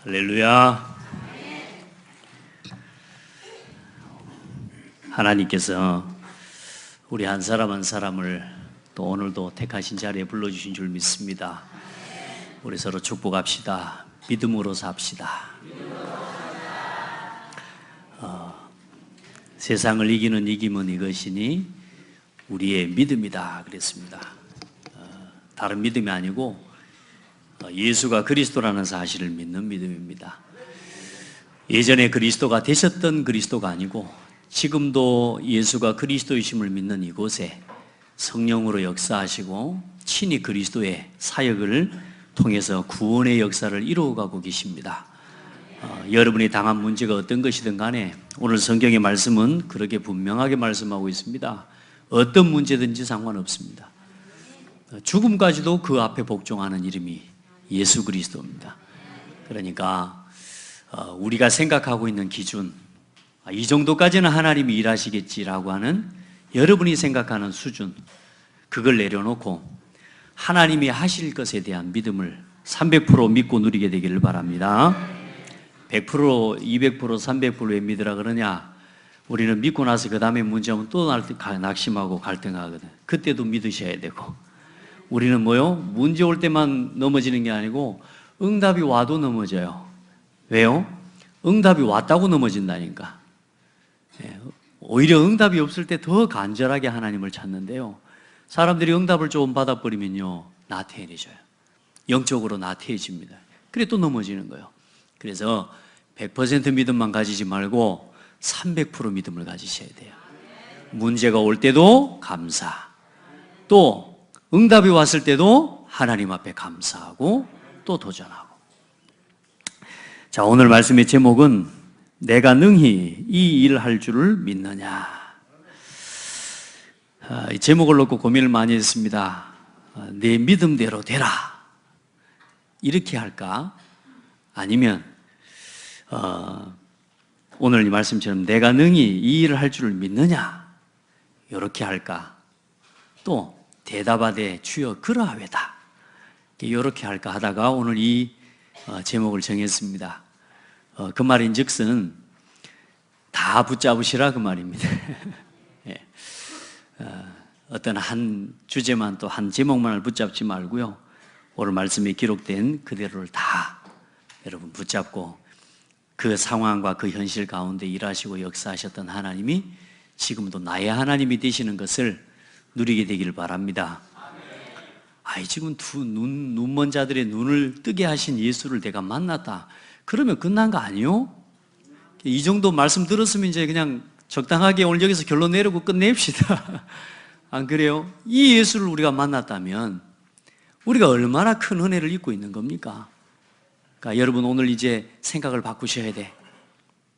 할렐루야. 하나님께서 우리 한 사람 한 사람을 또 오늘도 택하신 자리에 불러주신 줄 믿습니다. 우리 서로 축복합시다. 믿음으로 삽시다. 세상을 이기는 이김은 이것이니 우리의 믿음이다 그랬습니다. 다른 믿음이 아니고 예수가 그리스도라는 사실을 믿는 믿음입니다. 예전에 그리스도가 되셨던 그리스도가 아니고 지금도 예수가 그리스도이심을 믿는 이곳에 성령으로 역사하시고 친히 그리스도의 사역을 통해서 구원의 역사를 이루어가고 계십니다. 여러분이 당한 문제가 어떤 것이든 간에 오늘 성경의 말씀은 그렇게 분명하게 말씀하고 있습니다. 어떤 문제든지 상관없습니다. 죽음까지도 그 앞에 복종하는 이름이 예수 그리스도입니다. 그러니까 우리가 생각하고 있는 기준, 이 정도까지는 하나님이 일하시겠지라고 하는 여러분이 생각하는 수준, 그걸 내려놓고 하나님이 하실 것에 대한 믿음을 300% 믿고 누리게 되기를 바랍니다. 100%, 200%, 300% 왜 믿으라 그러냐? 우리는 믿고 나서 그 다음에 문제 오면 또 낙심하고 갈등하거든. 그때도 믿으셔야 되고, 우리는 뭐요? 문제 올 때만 넘어지는 게 아니고 응답이 와도 넘어져요. 왜요? 응답이 왔다고 넘어진다니까. 오히려 응답이 없을 때 더 간절하게 하나님을 찾는데요, 사람들이 응답을 조금 받아버리면요 나태해져요. 영적으로 나태해집니다. 그래 또 넘어지는 거예요. 그래서 100% 믿음만 가지지 말고 300% 믿음을 가지셔야 돼요. 문제가 올 때도 감사, 또 응답이 왔을 때도 하나님 앞에 감사하고 또 도전하고. 자, 오늘 말씀의 제목은 내가 능히 이 일을 할 줄을 믿느냐. 이 제목을 놓고 고민을 많이 했습니다. 내 믿음대로 되라, 이렇게 할까? 아니면 오늘 이 말씀처럼 내가 능히 이 일을 할 줄을 믿느냐, 이렇게 할까? 또 대답하되 주여 그러하외다, 이렇게 할까 하다가 오늘 이 제목을 정했습니다. 그 말인즉슨 다 붙잡으시라 그 말입니다. 예. 어떤 한 주제만, 또 한 제목만을 붙잡지 말고요, 오늘 말씀에 기록된 그대로를 다 여러분 붙잡고 그 상황과 그 현실 가운데 일하시고 역사하셨던 하나님이 지금도 나의 하나님이 되시는 것을 누리게 되기를 바랍니다. 지금 눈먼 자들의 눈을 뜨게 하신 예수를 내가 만났다, 그러면 끝난 거 아니요? 이 정도 말씀 들었으면 이제 그냥 적당하게 오늘 여기서 결론 내리고 끝냅시다. 안 그래요? 이 예수를 우리가 만났다면 우리가 얼마나 큰 은혜를 입고 있는 겁니까? 그러니까 여러분 오늘 이제 생각을 바꾸셔야 돼.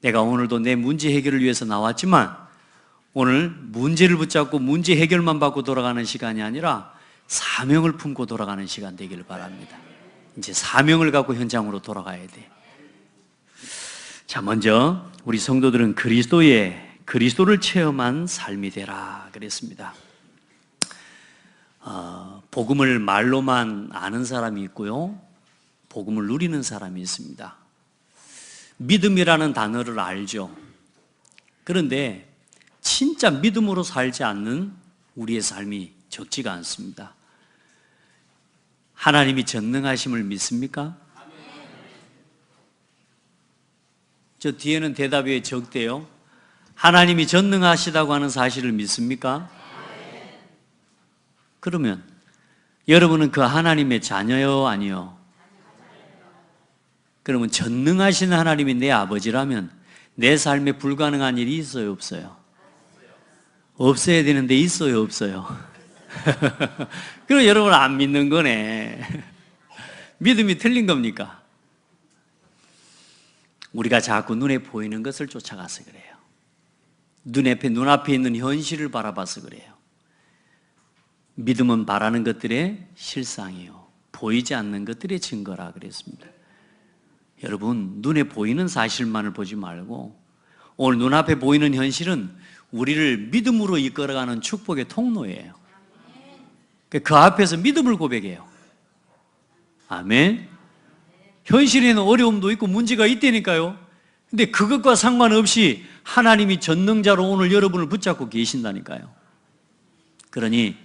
내가 오늘도 내 문제 해결을 위해서 나왔지만 오늘 문제를 붙잡고 문제 해결만 받고 돌아가는 시간이 아니라 사명을 품고 돌아가는 시간 되기를 바랍니다. 이제 사명을 갖고 현장으로 돌아가야 돼. 자, 먼저 우리 성도들은 그리스도를 체험한 삶이 되라 그랬습니다. 복음을 말로만 아는 사람이 있고요, 복음을 누리는 사람이 있습니다. 믿음이라는 단어를 알죠. 그런데 진짜 믿음으로 살지 않는 우리의 삶이 적지가 않습니다. 하나님이 전능하심을 믿습니까? 저 뒤에는 대답이 적대요. 하나님이 전능하시다고 하는 사실을 믿습니까? 그러면 여러분은 그 하나님의 자녀요, 아니요? 그러면 전능하신 하나님이 내 아버지라면 내 삶에 불가능한 일이 있어요, 없어요? 없어야 되는데 있어요, 없어요? 그럼 여러분 안 믿는 거네. 믿음이 틀린 겁니까? 우리가 자꾸 눈에 보이는 것을 쫓아가서 그래요. 눈앞에 있는 현실을 바라봐서 그래요. 믿음은 바라는 것들의 실상이요, 보이지 않는 것들의 증거라 그랬습니다. 여러분, 눈에 보이는 사실만을 보지 말고 오늘 눈앞에 보이는 현실은 우리를 믿음으로 이끌어가는 축복의 통로예요. 그 앞에서 믿음을 고백해요. 아멘. 현실에는 어려움도 있고 문제가 있다니까요. 근데 그것과 상관없이 하나님이 전능자로 오늘 여러분을 붙잡고 계신다니까요. 그러니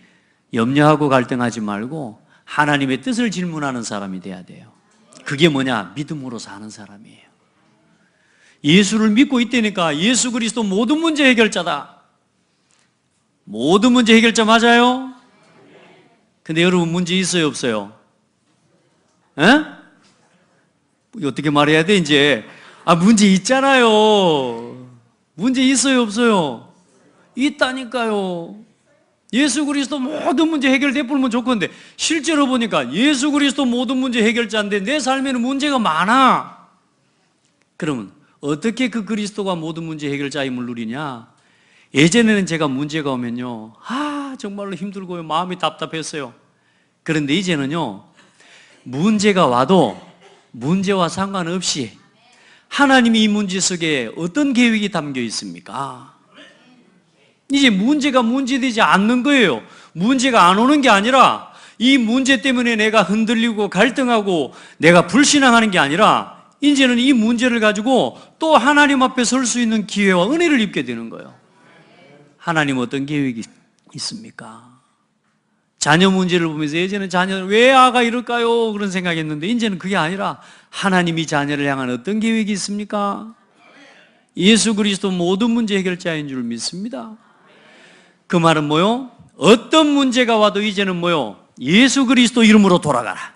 염려하고 갈등하지 말고 하나님의 뜻을 질문하는 사람이 돼야 돼요. 그게 뭐냐? 믿음으로 사는 사람이에요. 예수를 믿고 있다니까 예수 그리스도 모든 문제 해결자다. 모든 문제 해결자 맞아요? 근데 여러분 문제 있어요 없어요? 에? 어떻게 말해야 돼 이제? 문제 있잖아요. 문제 있어요 없어요? 있다니까요. 예수 그리스도 모든 문제 해결돼 버리면 좋건데 실제로 보니까 예수 그리스도 모든 문제 해결자인데 내 삶에는 문제가 많아. 그러면 어떻게 그 그리스도가 모든 문제 해결자임을 누리냐? 예전에는 제가 문제가 오면요 정말로 힘들고요 마음이 답답했어요. 그런데 이제는요 문제가 와도 문제와 상관없이 하나님이 이 문제 속에 어떤 계획이 담겨 있습니까? 이제 문제가 문제되지 않는 거예요. 문제가 안 오는 게 아니라 이 문제 때문에 내가 흔들리고 갈등하고 내가 불신앙하는 게 아니라 이제는 이 문제를 가지고 또 하나님 앞에 설 수 있는 기회와 은혜를 입게 되는 거예요. 하나님 어떤 계획이 있습니까? 자녀 문제를 보면서 예전에는 자녀를 왜 아가 이럴까요? 그런 생각했는데 이제는 그게 아니라 하나님이 자녀를 향한 어떤 계획이 있습니까? 예수 그리스도 모든 문제 해결자인 줄 믿습니다. 그 말은 뭐요? 어떤 문제가 와도 이제는 뭐요? 예수 그리스도 이름으로 돌아가라.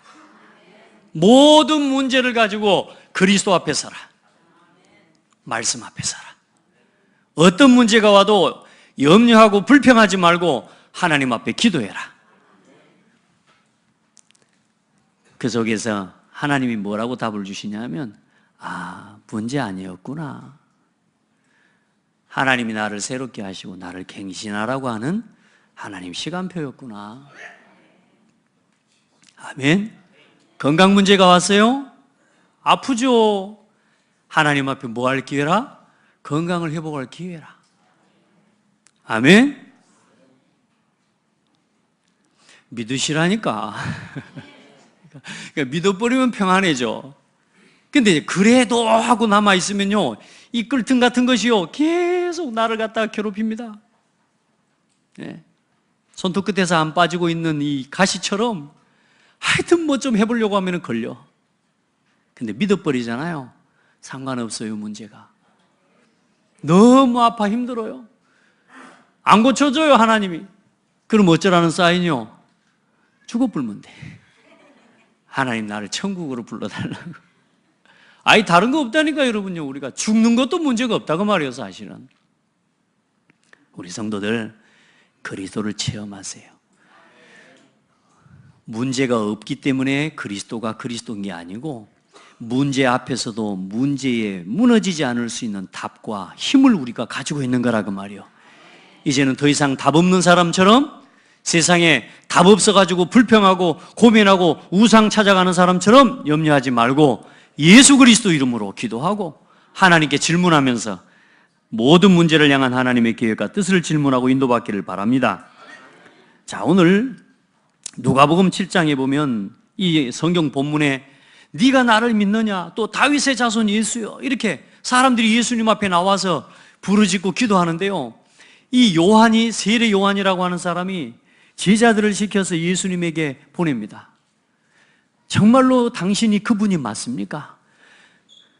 모든 문제를 가지고 그리스도 앞에 서라. 말씀 앞에 서라. 어떤 문제가 와도 염려하고 불평하지 말고 하나님 앞에 기도해라. 그 속에서 하나님이 뭐라고 답을 주시냐면 문제 아니었구나. 하나님이 나를 새롭게 하시고 나를 갱신하라고 하는 하나님 시간표였구나. 아멘. 건강 문제가 왔어요? 아프죠? 하나님 앞에 뭐 할 기회라? 건강을 회복할 기회라. 아멘. 믿으시라니까. 그러니까 믿어버리면 평안해져. 근데 그래도 하고 남아있으면요 이 끓등 같은 것이요 계속 나를 갖다가 괴롭힙니다. 네. 손톱 끝에서 안 빠지고 있는 이 가시처럼 하여튼 뭐 좀 해보려고 하면 걸려. 근데 믿어버리잖아요. 상관없어요. 문제가 너무 아파 힘들어요. 안 고쳐줘요 하나님이. 그럼 어쩌라는 사인이요? 죽어 불면 돼. 하나님 나를 천국으로 불러달라고. 다른 거 없다니까 여러분요. 우리가 죽는 것도 문제가 없다고 말이에요. 사실은 우리 성도들 그리스도를 체험하세요. 문제가 없기 때문에 그리스도가 그리스도인 게 아니고 문제 앞에서도 문제에 무너지지 않을 수 있는 답과 힘을 우리가 가지고 있는 거라고 말이에요. 이제는 더 이상 답 없는 사람처럼 세상에 답 없어가지고 불평하고 고민하고 우상 찾아가는 사람처럼 염려하지 말고 예수 그리스도 이름으로 기도하고 하나님께 질문하면서 모든 문제를 향한 하나님의 계획과 뜻을 질문하고 인도받기를 바랍니다. 자, 오늘 누가복음 7장에 보면 이 성경 본문에 네가 나를 믿느냐, 또 다윗의 자손 예수여, 이렇게 사람들이 예수님 앞에 나와서 부르짖고 기도하는데요, 이 요한이, 세례 요한이라고 하는 사람이 제자들을 시켜서 예수님에게 보냅니다. 정말로 당신이 그분이 맞습니까?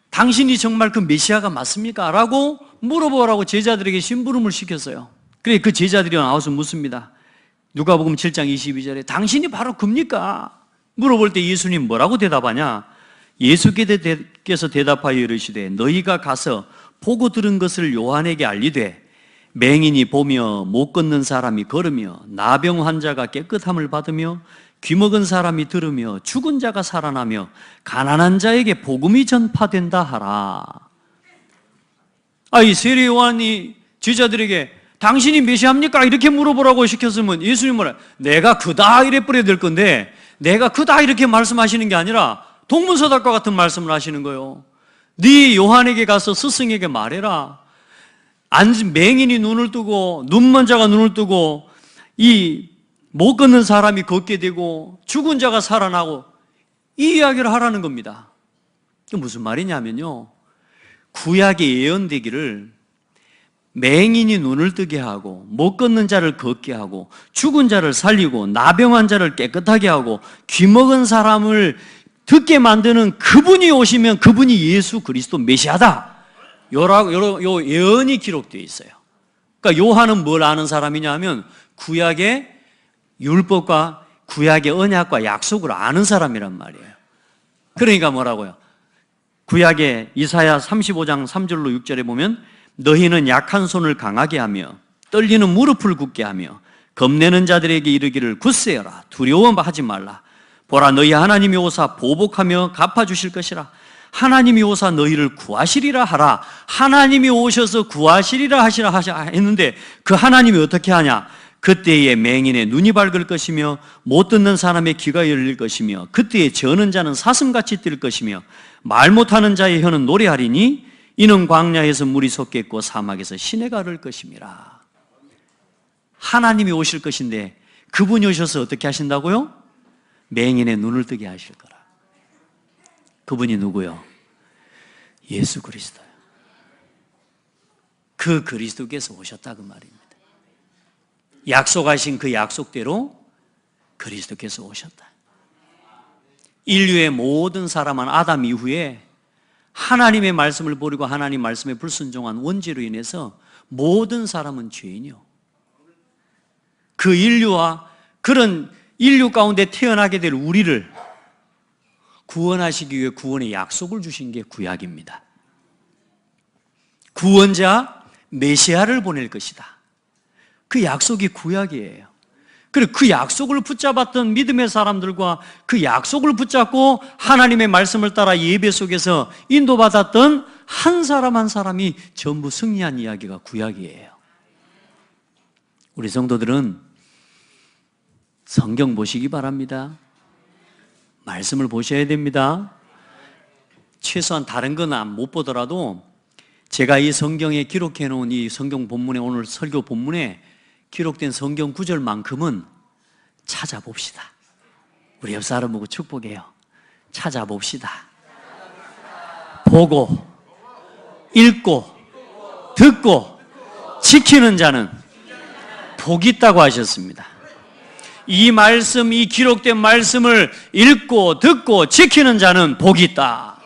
당신이 정말 그 메시아가 맞습니까? 라고 물어보라고 제자들에게 심부름을 시켰어요. 그래 그 제자들이 나와서 묻습니다. 누가복음 7장 22절에 당신이 바로 그입니까? 물어볼 때 예수님 뭐라고 대답하냐? 예수께서 대답하여 이르시되 너희가 가서 보고 들은 것을 요한에게 알리되 맹인이 보며 못 걷는 사람이 걸으며 나병 환자가 깨끗함을 받으며 귀먹은 사람이 들으며 죽은 자가 살아나며 가난한 자에게 복음이 전파된다 하라. 이 세례 요한이 제자들에게 당신이 메시아입니까? 이렇게 물어보라고 시켰으면 예수님 뭐라? 내가 그다 이래 버려야 될 건데 내가 그다 이렇게 말씀하시는 게 아니라 동문서답과 같은 말씀을 하시는 거예요. 네 요한에게 가서 스승에게 말해라. 맹인이 눈을 뜨고 눈먼 자가 눈을 뜨고 이 못 걷는 사람이 걷게 되고 죽은 자가 살아나고 이 이야기를 하라는 겁니다. 무슨 말이냐면요, 구약에 예언되기를 맹인이 눈을 뜨게 하고 못 걷는 자를 걷게 하고 죽은 자를 살리고 나병한 자를 깨끗하게 하고 귀먹은 사람을 듣게 만드는 그분이 오시면 그분이 예수 그리스도 메시아다, 요 예언이 기록되어 있어요. 그러니까 요한은 뭘 아는 사람이냐 하면 구약의 율법과 구약의 언약과 약속을 아는 사람이란 말이에요. 그러니까 뭐라고요? 구약의 이사야 35장 3절로 6절에 보면 너희는 약한 손을 강하게 하며 떨리는 무릎을 굳게 하며 겁내는 자들에게 이르기를 굳세어라, 두려워하지 말라. 보라, 너희 하나님이 오사 보복하며 갚아주실 것이라. 하나님이 오사 너희를 구하시리라 하라. 하나님이 오셔서 구하시리라 하시라 했는데 그 하나님이 어떻게 하냐? 그때에 맹인의 눈이 밝을 것이며 못 듣는 사람의 귀가 열릴 것이며 그때에 저는 자는 사슴같이 뛸 것이며 말 못하는 자의 혀는 노래하리니 이는 광야에서 물이 솟겠고 사막에서 시내가 흐를 것임이라. 하나님이 오실 것인데 그분이 오셔서 어떻게 하신다고요? 맹인의 눈을 뜨게 하실 거라. 그분이 누구요? 예수 그리스도요. 그 그리스도께서 오셨다 그 말입니다. 약속하신 그 약속대로 그리스도께서 오셨다. 인류의 모든 사람은 아담 이후에 하나님의 말씀을 버리고 하나님 말씀에 불순종한 원죄로 인해서 모든 사람은 죄인이요. 그 인류와 그런 인류 가운데 태어나게 될 우리를 구원하시기 위해 구원의 약속을 주신 게 구약입니다. 구원자 메시아를 보낼 것이다. 그 약속이 구약이에요. 그리고 그 약속을 붙잡았던 믿음의 사람들과 그 약속을 붙잡고 하나님의 말씀을 따라 예배 속에서 인도받았던 한 사람 한 사람이 전부 승리한 이야기가 구약이에요. 우리 성도들은 성경 보시기 바랍니다. 말씀을 보셔야 됩니다. 최소한 다른 건 못 보더라도 제가 이 성경에 기록해 놓은 이 성경 본문에, 오늘 설교 본문에 기록된 성경 구절만큼은 찾아봅시다. 우리 옆 사람 보고 축복해요. 찾아봅시다. 보고, 읽고, 듣고, 지키는 자는 복이 있다고 하셨습니다. 이 말씀, 이 기록된 말씀을 읽고, 듣고, 지키는 자는 복이 있다.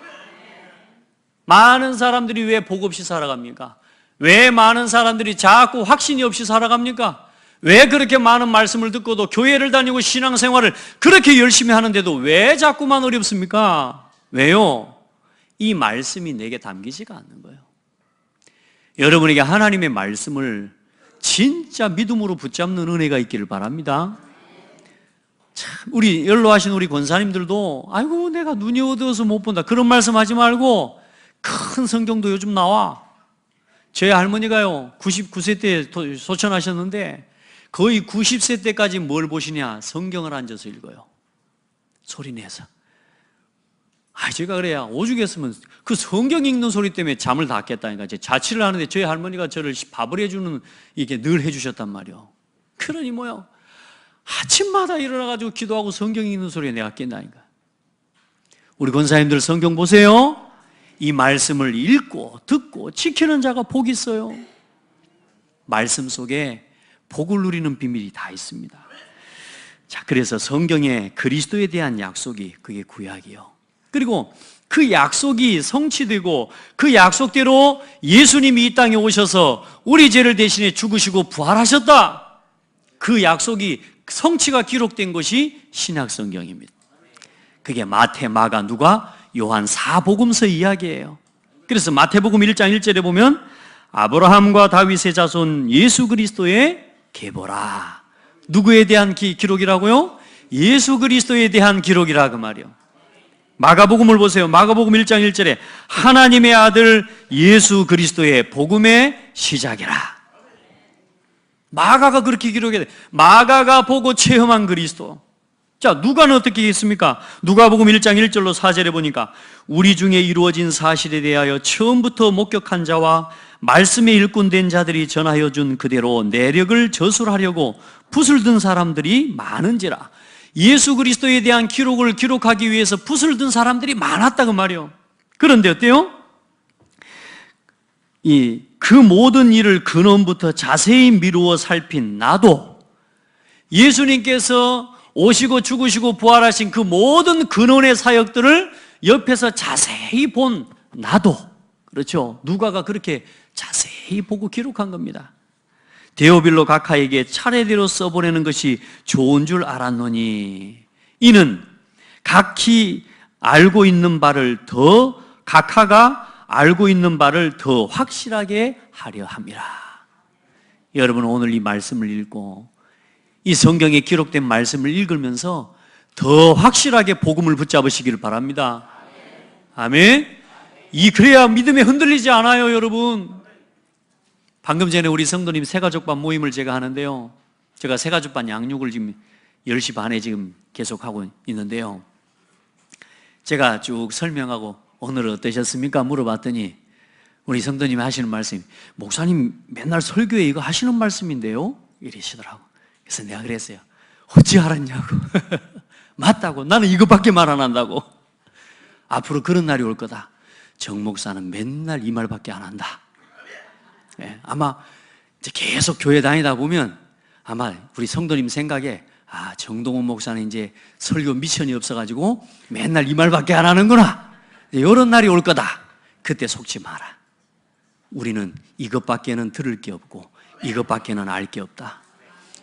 많은 사람들이 왜 복 없이 살아갑니까? 왜 많은 사람들이 자꾸 확신이 없이 살아갑니까? 왜 그렇게 많은 말씀을 듣고도 교회를 다니고 신앙생활을 그렇게 열심히 하는데도 왜 자꾸만 어렵습니까? 왜요? 이 말씀이 내게 담기지가 않는 거예요. 여러분에게 하나님의 말씀을 진짜 믿음으로 붙잡는 은혜가 있기를 바랍니다. 참, 우리 연로하신 우리 권사님들도 아이고 내가 눈이 어두워서 못 본다 그런 말씀하지 말고 큰 성경도 요즘 나와. 제 할머니가요 99세 때 소천하셨는데 거의 90세 때까지 뭘 보시냐? 성경을 앉아서 읽어요. 소리 내서. 제가 그래야 오죽했으면 그 성경 읽는 소리 때문에 잠을 다 깼다니까. 제 자취를 하는데 저희 할머니가 저를 밥을 해주는 이게 늘 해주셨단 말이에요. 그러니 뭐요? 아침마다 일어나가지고 기도하고 성경 읽는 소리에 내가 깬다니까. 우리 권사님들 성경 보세요. 이 말씀을 읽고 듣고 지키는 자가 복이 있어요. 말씀 속에 복을 누리는 비밀이 다 있습니다. 자, 그래서 성경에 그리스도에 대한 약속이 그게 구약이요. 그리고 그 약속이 성취되고 그 약속대로 예수님이 이 땅에 오셔서 우리 죄를 대신해 죽으시고 부활하셨다. 그 약속이 성취가 기록된 것이 신약 성경입니다. 그게 마태, 마가, 누가, 요한 4복음서 이야기예요. 그래서 마태복음 1장 1절에 보면 아브라함과 다윗의 자손 예수 그리스도의 계보라. 누구에 대한 기록이라고요? 예수 그리스도에 대한 기록이라 그 말이요. 마가복음을 보세요. 마가복음 1장 1절에 하나님의 아들 예수 그리스도의 복음의 시작이라. 마가가 그렇게 기록해. 마가가 보고 체험한 그리스도. 자, 누가는 어떻게 했습니까? 누가복음 1장 1절로 4절에 보니까 우리 중에 이루어진 사실에 대하여 처음부터 목격한 자와 말씀에 일꾼된 자들이 전하여 준 그대로 내력을 저술하려고 붓을 든 사람들이 많은지라. 예수 그리스도에 대한 기록을 기록하기 위해서 붓을 든 사람들이 많았다 그 말이요. 그런데 어때요? 그 모든 일을 근원부터 자세히 미루어 살핀 나도, 예수님께서 오시고 죽으시고 부활하신 그 모든 근원의 사역들을 옆에서 자세히 본 나도, 그렇죠? 누가가 그렇게 자세히 보고 기록한 겁니다. 데오빌로 각하에게 차례대로 써보내는 것이 좋은 줄 알았노니 이는 각하가 알고 있는 바를 더 확실하게 하려 함이라. 여러분, 오늘 이 말씀을 읽고 이 성경에 기록된 말씀을 읽으면서 더 확실하게 복음을 붙잡으시기를 바랍니다. 아멘. 그래야 믿음에 흔들리지 않아요, 여러분. 방금 전에 우리 성도님 새가족반 모임을 제가 하는데요, 제가 새가족반 양육을 지금 10시 반에 지금 계속하고 있는데요, 제가 쭉 설명하고 오늘 어떠셨습니까? 물어봤더니 우리 성도님이 하시는 말씀이, 목사님 맨날 설교에 이거 하시는 말씀인데요? 이러시더라고. 그래서 내가 그랬어요. 어찌 알았냐고. 맞다고. 나는 이것밖에 말 안 한다고. 앞으로 그런 날이 올 거다. 정 목사는 맨날 이 말밖에 안 한다. 예, 아마 이제 계속 교회 다니다 보면 아마 우리 성도님 생각에, 정동원 목사는 이제 설교 미션이 없어가지고 맨날 이 말밖에 안 하는구나, 이런 날이 올 거다. 그때 속지 마라. 우리는 이것밖에는 들을 게 없고 이것밖에는 알 게 없다.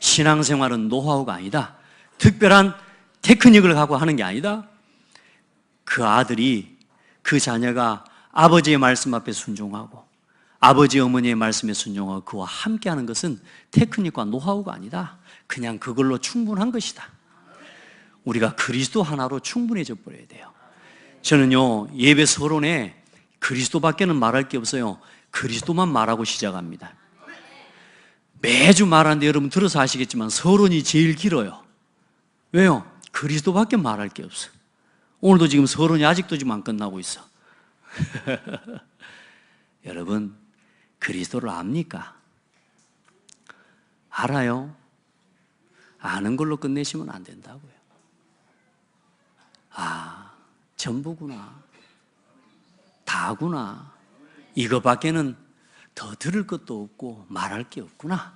신앙생활은 노하우가 아니다. 특별한 테크닉을 갖고 하는 게 아니다. 그 아들이, 그 자녀가 아버지의 말씀 앞에 순종하고 아버지 어머니의 말씀에 순종하고 그와 함께하는 것은 테크닉과 노하우가 아니다. 그냥 그걸로 충분한 것이다. 우리가 그리스도 하나로 충분해져 버려야 돼요. 저는요, 예배 서론에 그리스도밖에는 말할 게 없어요. 그리스도만 말하고 시작합니다. 매주 말하는데 여러분 들어서 아시겠지만 서론이 제일 길어요. 왜요? 그리스도밖에 말할 게 없어. 오늘도 지금 서론이 아직도 지금 안 끝나고 있어. 여러분, 그리스도를 압니까? 알아요? 아는 걸로 끝내시면 안 된다고요. 전부구나, 다구나, 이거밖에는 더 들을 것도 없고 말할 게 없구나,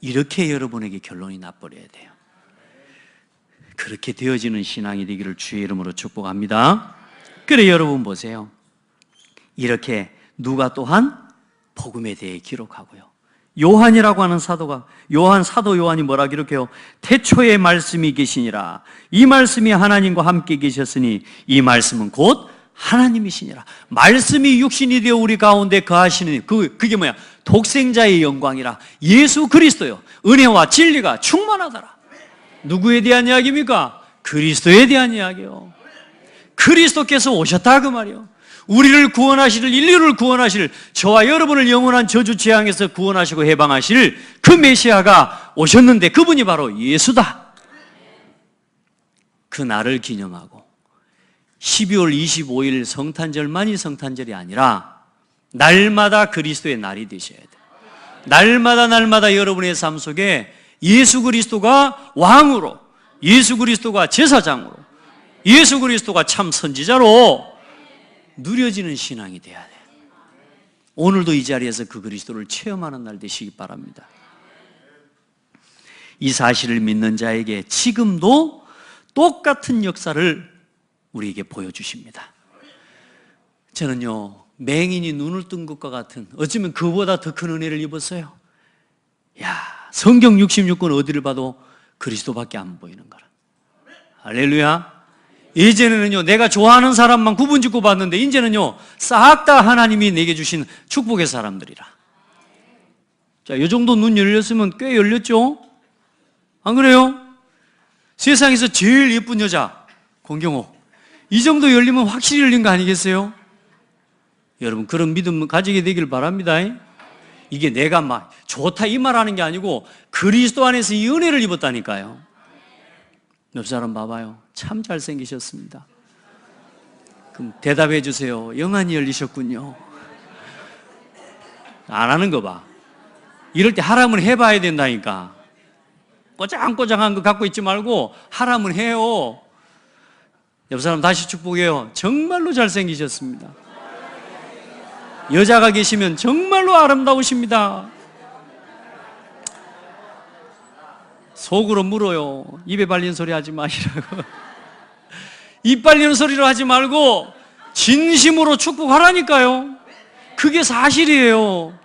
이렇게 여러분에게 결론이 나버려야 돼요. 그렇게 되어지는 신앙이 되기를 주의 이름으로 축복합니다. 그래, 여러분 보세요. 이렇게 누가 또한 복음에 대해 기록하고요, 요한이라고 하는 사도 요한이 뭐라 기록해요? 태초에 말씀이 계시니라. 이 말씀이 하나님과 함께 계셨으니 이 말씀은 곧 하나님이시니라. 말씀이 육신이 되어 우리 가운데 거하시는 그게 뭐야? 독생자의 영광이라. 예수 그리스도요, 은혜와 진리가 충만하더라. 누구에 대한 이야기입니까? 그리스도에 대한 이야기요. 그리스도께서 오셨다 그 말이요. 우리를 구원하실, 인류를 구원하실, 저와 여러분을 영원한 저주 재앙에서 구원하시고 해방하실 그 메시아가 오셨는데 그분이 바로 예수다. 그 날을 기념하고 12월 25일 성탄절만이 성탄절이 아니라 날마다 그리스도의 날이 되셔야 돼요. 날마다 여러분의 삶 속에 예수 그리스도가 왕으로, 예수 그리스도가 제사장으로, 예수 그리스도가 참 선지자로 누려지는 신앙이 돼야 돼요. 오늘도 이 자리에서 그 그리스도를 체험하는 날 되시기 바랍니다. 이 사실을 믿는 자에게 지금도 똑같은 역사를 우리에게 보여주십니다. 저는요, 맹인이 눈을 뜬 것과 같은, 어쩌면 그보다 더 큰 은혜를 입었어요. 성경 66권 어디를 봐도 그리스도밖에 안 보이는 거라. 할렐루야. 예전에는요, 내가 좋아하는 사람만 구분짓고 봤는데 이제는요, 싹 다 하나님이 내게 주신 축복의 사람들이라. 자, 이 정도 눈 열렸으면 꽤 열렸죠? 안 그래요? 세상에서 제일 예쁜 여자 권경호, 이 정도 열리면 확실히 열린 거 아니겠어요? 여러분, 그런 믿음 가지게 되길 바랍니다. 이게 내가 막 좋다 이 말하는 게 아니고 그리스도 안에서 이 은혜를 입었다니까요. 옆 사람 봐봐요. 참 잘생기셨습니다. 그럼 대답해 주세요. 영안이 열리셨군요. 안 하는 거 봐. 이럴 때 하라면 해봐야 된다니까. 꼬장꼬장한 거 갖고 있지 말고 하라면 해요. 옆 사람 다시 축복해요. 정말로 잘생기셨습니다. 여자가 계시면 정말로 아름다우십니다. 속으로 물어요. 입에 발린 소리 하지 마시라고. 입 발리는 소리를 하지 말고 진심으로 축복하라니까요. 그게 사실이에요.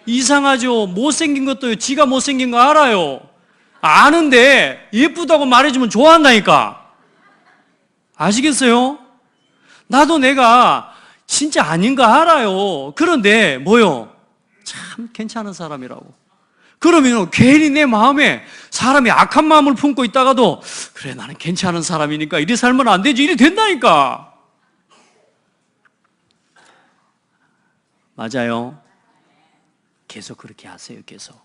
이상하죠. 못생긴 것도 지가 못생긴 거 알아요. 아는데 예쁘다고 말해주면 좋아한다니까. 아시겠어요? 나도 내가 진짜 아닌가 알아요. 그런데 뭐요? 참 괜찮은 사람이라고. 그러면 괜히 내 마음에 사람이 악한 마음을 품고 있다가도 그래 나는 괜찮은 사람이니까 이리 살면 안 되지 이리 된다니까. 맞아요. 계속 그렇게 하세요. 계속.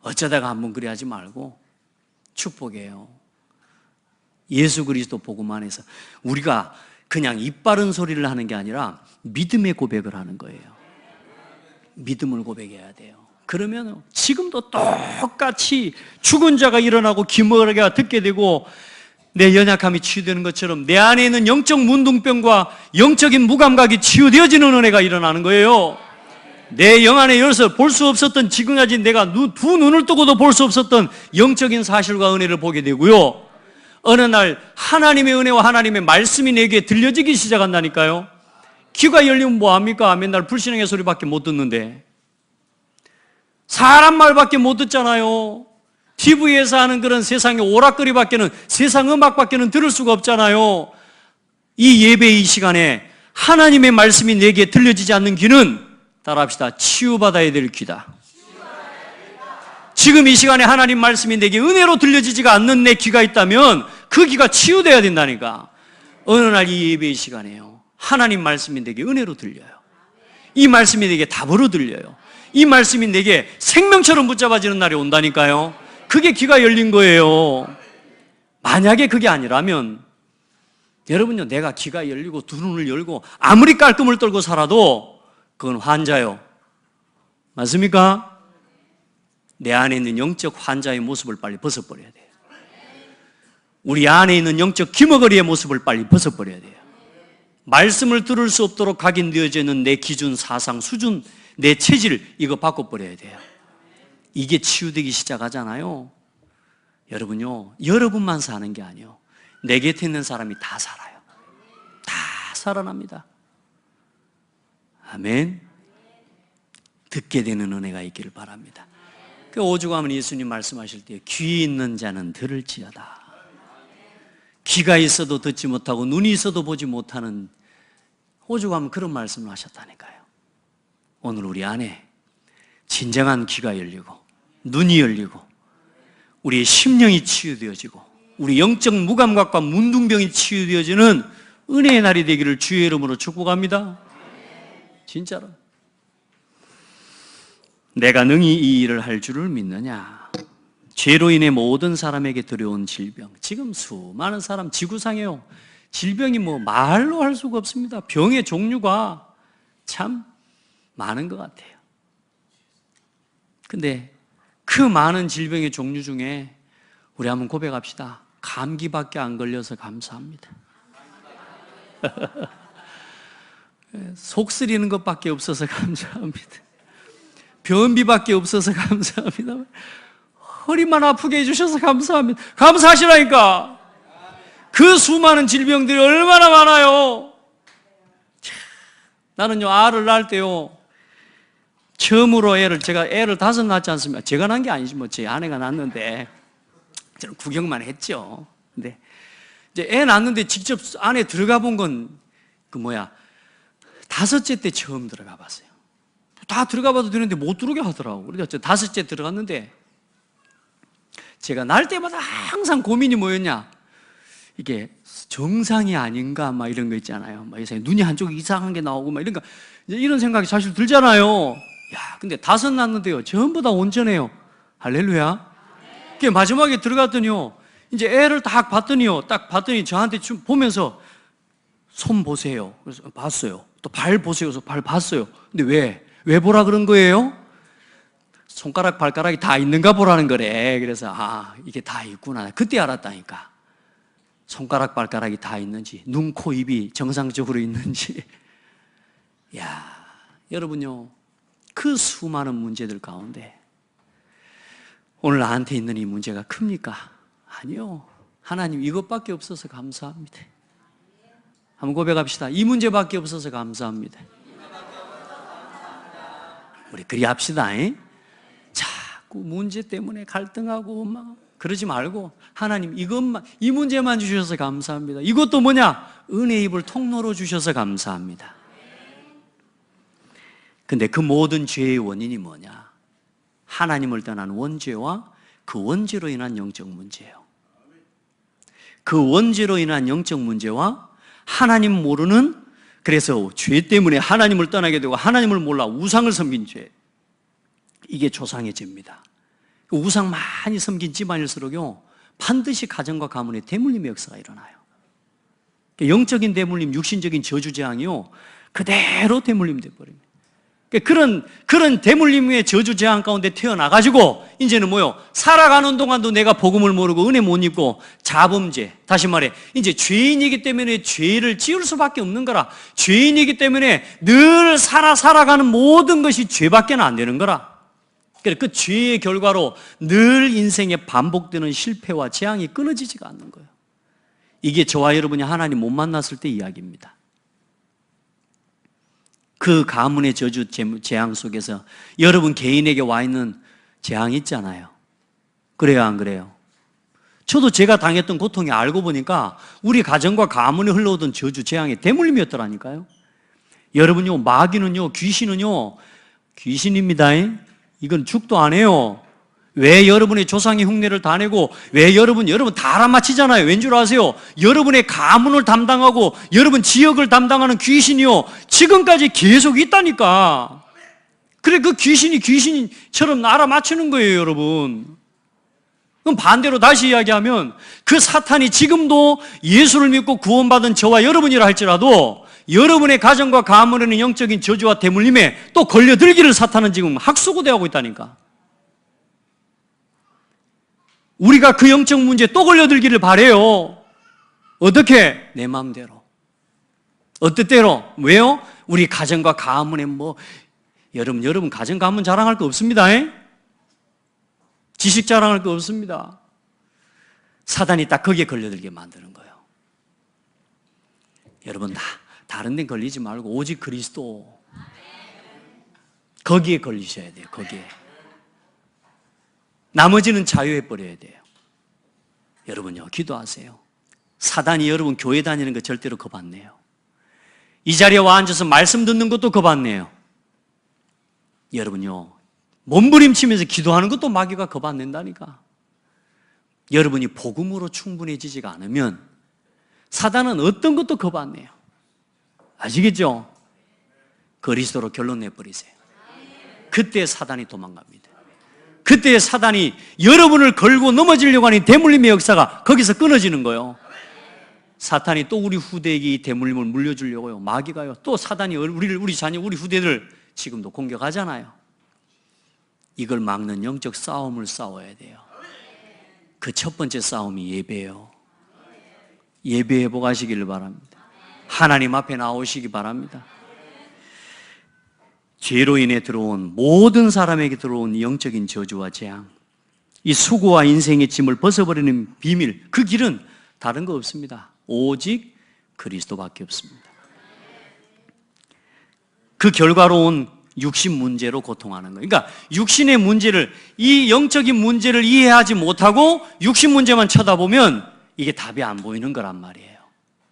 어쩌다가 한번 그래 하지 말고 축복해요. 예수 그리스도 복음 안에서 우리가 그냥 입 바른 소리를 하는 게 아니라 믿음의 고백을 하는 거예요. 믿음을 고백해야 돼요. 그러면 지금도 똑같이 죽은 자가 일어나고 기머리가 듣게 되고 내 연약함이 치유되는 것처럼 내 안에 있는 영적 문둥병과 영적인 무감각이 치유되어지는 은혜가 일어나는 거예요. 내 영 안에 열어서 볼 수 없었던 지금까지 내가 두 눈을 뜨고도 볼 수 없었던 영적인 사실과 은혜를 보게 되고요. 어느 날 하나님의 은혜와 하나님의 말씀이 내게 들려지기 시작한다니까요. 귀가 열리면 뭐합니까? 맨날 불신앙의 소리밖에 못 듣는데 사람 말밖에 못 듣잖아요. TV에서 하는 그런 세상의 오락거리밖에는 세상 음악밖에는 들을 수가 없잖아요. 이 예배의 시간에 하나님의 말씀이 내게 들려지지 않는 귀는 따라합시다. 치유받아야 될 귀다. 지금 이 시간에 하나님 말씀이 내게 은혜로 들려지지가 않는 내 귀가 있다면 그 귀가 치유돼야 된다니까. 어느 날 이 예배의 시간에요. 하나님 말씀이 내게 은혜로 들려요. 이 말씀이 내게 답으로 들려요. 이 말씀이 내게 생명처럼 붙잡아지는 날이 온다니까요. 그게 귀가 열린 거예요. 만약에 그게 아니라면 여러분요, 내가 귀가 열리고 두 눈을 열고 아무리 깔끔을 떨고 살아도 그건 환자요. 맞습니까? 내 안에 있는 영적 환자의 모습을 빨리 벗어버려야 돼요. 우리 안에 있는 영적 기머거리의 모습을 빨리 벗어버려야 돼요. 말씀을 들을 수 없도록 각인되어져 있는 내 기준, 사상, 수준, 내 체질 이거 바꿔버려야 돼요. 이게 치유되기 시작하잖아요. 여러분요, 여러분만 사는 게 아니에요. 내 곁에 있는 사람이 다 살아요. 다 살아납니다. 아멘. 듣게 되는 은혜가 있기를 바랍니다. 그 오죽하면 예수님 말씀하실 때 귀 있는 자는 들을지어다. 귀가 있어도 듣지 못하고 눈이 있어도 보지 못하는, 오죽하면 그런 말씀을 하셨다니까요. 오늘 우리 안에 진정한 귀가 열리고 눈이 열리고 우리의 심령이 치유되어지고 우리 영적 무감각과 문둥병이 치유되어지는 은혜의 날이 되기를 주의 이름으로 축복합니다. 진짜로. 내가 능히 이 일을 할 줄을 믿느냐. 죄로 인해 모든 사람에게 들여온 질병. 지금 수많은 사람 지구상에요. 질병이 뭐 말로 할 수가 없습니다. 병의 종류가 참 많은 것 같아요. 근데 그 많은 질병의 종류 중에 우리 한번 고백합시다. 감기밖에 안 걸려서 감사합니다. 속 쓰리는 것밖에 없어서 감사합니다. 변비밖에 없어서 감사합니다. 허리만 아프게 해주셔서 감사합니다. 감사하시라니까. 그 수많은 질병들이 얼마나 많아요. 나는요, 알을 낳을 때요, 처음으로 제가 애를 5 낳지 않습니까? 제가 낳은 게 아니지, 뭐, 제 아내가 낳았는데, 저는 구경만 했죠. 근데, 이제 애 낳았는데 직접 안에 들어가 본 건, 5째 때 처음 들어가 봤어요. 다 들어가 봐도 되는데 못 들어오게 하더라고. 그래서 5째 들어갔는데, 제가 낳을 때마다 항상 고민이 뭐였냐? 이게 정상이 아닌가, 막 이런 거 있잖아요. 막 이상하게 눈이 한쪽이 이상한 게 나오고, 막 이런 생각이 사실 들잖아요. 야, 근데 5 낳았는데요, 전부 다 온전해요. 할렐루야. 그게 마지막에 들어갔더니요, 이제 애를 딱 봤더니 저한테 좀 보면서 손 보세요. 그래서 봤어요. 또 발 보세요. 그래서 발 봤어요. 근데 왜 보라 그런 거예요? 손가락, 발가락이 다 있는가 보라는 거래. 그래서 이게 다 있구나. 그때 알았다니까. 손가락 발가락이 다 있는지, 눈, 코, 입이 정상적으로 있는지. 야, 여러분요, 그 수많은 문제들 가운데 오늘 나한테 있는 이 문제가 큽니까? 아니요. 하나님 이것밖에 없어서 감사합니다. 한번 고백합시다. 이 문제밖에 없어서 감사합니다. 우리 그리 합시다. 자꾸 문제 때문에 갈등하고 막 그러지 말고 하나님 이것만, 이 문제만 주셔서 감사합니다. 이것도 뭐냐? 은혜의 입을 통로로 주셔서 감사합니다. 근데 그 모든 죄의 원인이 뭐냐? 하나님을 떠난 원죄와 그 원죄로 인한 영적 문제예요. 그 원죄로 인한 영적 문제와 하나님 모르는, 그래서 죄 때문에 하나님을 떠나게 되고 하나님을 몰라 우상을 섬긴 죄, 이게 조상의 죄입니다. 우상 많이 섬긴 집안일수록요 반드시 가정과 가문에 대물림의 역사가 일어나요. 영적인 대물림, 육신적인 저주재앙이요 그대로 대물림 돼버립니다. 그런 대물림의 저주재앙 가운데 태어나가지고 이제는 뭐요? 살아가는 동안도 내가 복음을 모르고 은혜 못 입고 자범죄, 다시 말해 이제 죄인이기 때문에 죄를 지을 수밖에 없는 거라. 죄인이기 때문에 늘 살아가는 모든 것이 죄밖에 안 되는 거라. 그 죄의 결과로 늘 인생에 반복되는 실패와 재앙이 끊어지지가 않는 거예요. 이게 저와 여러분이 하나님 못 만났을 때 이야기입니다. 그 가문의 저주 재앙 속에서 여러분 개인에게 와 있는 재앙이 있잖아요. 그래요, 안 그래요? 저도 제가 당했던 고통이 알고 보니까 우리 가정과 가문에 흘러오던 저주 재앙의 대물림이었더라니까요. 여러분요, 마귀는요, 귀신은요, 귀신입니다. 이건 죽도 안 해요. 왜 여러분의 조상의 흉내를 다 내고, 왜 여러분 다 알아맞히잖아요. 왠 줄 아세요? 여러분의 가문을 담당하고 여러분 지역을 담당하는 귀신이요 지금까지 계속 있다니까. 그래, 그 귀신이 귀신처럼 알아맞히는 거예요, 여러분. 그럼 반대로 다시 이야기하면 그 사탄이 지금도 예수를 믿고 구원받은 저와 여러분이라 할지라도 여러분의 가정과 가문에는 영적인 저주와 대물림에 또 걸려들기를 사탄은 지금 학수고대하고 있다니까. 우리가 그 영적 문제에 또 걸려들기를 바래요. 어떻게? 내 마음대로. 어때때로? 왜요? 우리 가정과 가문에 여러분 가정 가문 자랑할 거 없습니다. 지식 자랑할 거 없습니다. 사단이 딱 거기에 걸려들게 만드는 거예요. 여러분 다른 데 걸리지 말고 오직 그리스도, 거기에 걸리셔야 돼요. 거기에. 나머지는 자유해 버려야 돼요. 여러분요, 기도하세요. 사단이 여러분 교회 다니는 거 절대로 겁 안 내요. 이 자리에 와 앉아서 말씀 듣는 것도 겁 안 내요. 여러분요, 몸부림치면서 기도하는 것도 마귀가 겁 안 낸다니까. 여러분이 복음으로 충분해지지가 않으면 사단은 어떤 것도 겁 안 내요. 아시겠죠? 그리스도로 결론 내버리세요. 그때 사단이 도망갑니다. 그때 사단이 여러분을 걸고 넘어지려고 하는 대물림의 역사가 거기서 끊어지는 거예요. 사탄이 또 우리 후대에게 이 대물림을 물려주려고요. 마귀가요. 또 사단이 우리 자녀, 우리 후대들 지금도 공격하잖아요. 이걸 막는 영적 싸움을 싸워야 돼요. 그 첫 번째 싸움이 예배예요. 예배 회복하시기를 바랍니다. 하나님 앞에 나오시기 바랍니다. 죄로 인해 들어온 모든 사람에게 들어온 영적인 저주와 재앙, 이 수고와 인생의 짐을 벗어버리는 비밀, 그 길은 다른 거 없습니다. 오직 그리스도밖에 없습니다. 그 결과로 온 육신 문제로 고통하는 거예요. 그러니까 육신의 문제를, 이 영적인 문제를 이해하지 못하고 육신 문제만 쳐다보면 이게 답이 안 보이는 거란 말이에요.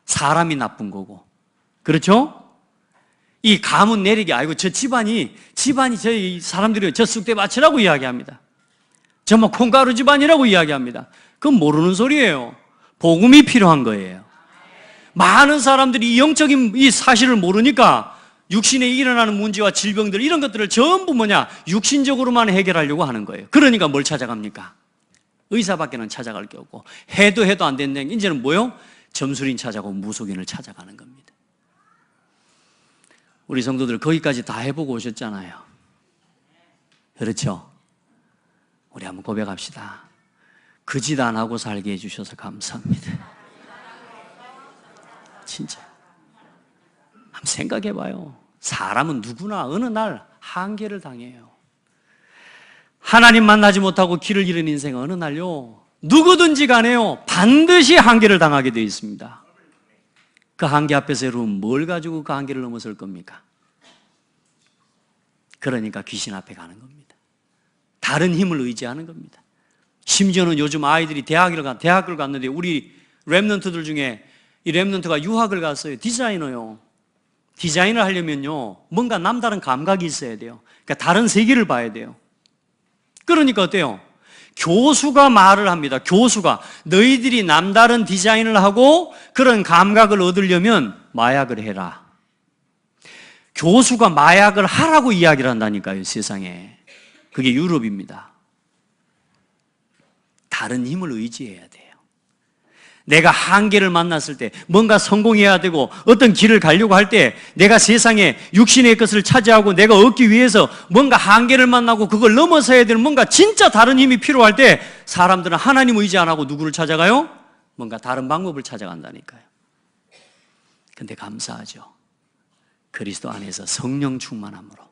사람이 나쁜 거고. 그렇죠? 이 가문 내리기, 아이고 저 집안이 저희 사람들이 저 쑥대밭이라고 이야기합니다. 저 뭐 콩가루 집안이라고 이야기합니다. 그건 모르는 소리예요. 복음이 필요한 거예요. 많은 사람들이 이 영적인 이 사실을 모르니까 육신에 일어나는 문제와 질병들, 이런 것들을 전부 육신적으로만 해결하려고 하는 거예요. 그러니까 뭘 찾아갑니까? 의사밖에는 찾아갈 게 없고, 해도 안 된다는 게 이제는 뭐요? 점술인 찾아가고 무속인을 찾아가는 겁니다. 우리 성도들 거기까지 다 해보고 오셨잖아요. 그렇죠? 우리 한번 고백합시다. 그 짓 안 하고 살게 해주셔서 감사합니다. 진짜. 한번 생각해 봐요. 사람은 누구나 어느 날 한계를 당해요. 하나님 만나지 못하고 길을 잃은 인생은 어느 날요, 누구든지 간에요, 반드시 한계를 당하게 되어 있습니다. 그 한계 앞에서 여러분 뭘 가지고 그 한계를 넘어설 겁니까? 그러니까 귀신 앞에 가는 겁니다. 다른 힘을 의지하는 겁니다. 심지어는 요즘 아이들이 대학을 갔는데 우리 랩런트들 중에 이 랩런트가 유학을 갔어요. 디자이너요. 디자인을 하려면요, 뭔가 남다른 감각이 있어야 돼요. 그러니까 다른 세계를 봐야 돼요. 그러니까 어때요? 교수가 말을 합니다. 교수가 너희들이 남다른 디자인을 하고 그런 감각을 얻으려면 마약을 해라. 교수가 마약을 하라고 이야기를 한다니까요, 세상에. 그게 유럽입니다. 다른 힘을 의지해야 돼요. 내가 한계를 만났을 때, 뭔가 성공해야 되고 어떤 길을 가려고 할 때 내가 세상에 육신의 것을 차지하고 내가 얻기 위해서 뭔가 한계를 만나고 그걸 넘어서야 되는 뭔가 진짜 다른 힘이 필요할 때 사람들은 하나님 의지 안 하고 누구를 찾아가요? 뭔가 다른 방법을 찾아간다니까요. 근데 감사하죠. 그리스도 안에서 성령 충만함으로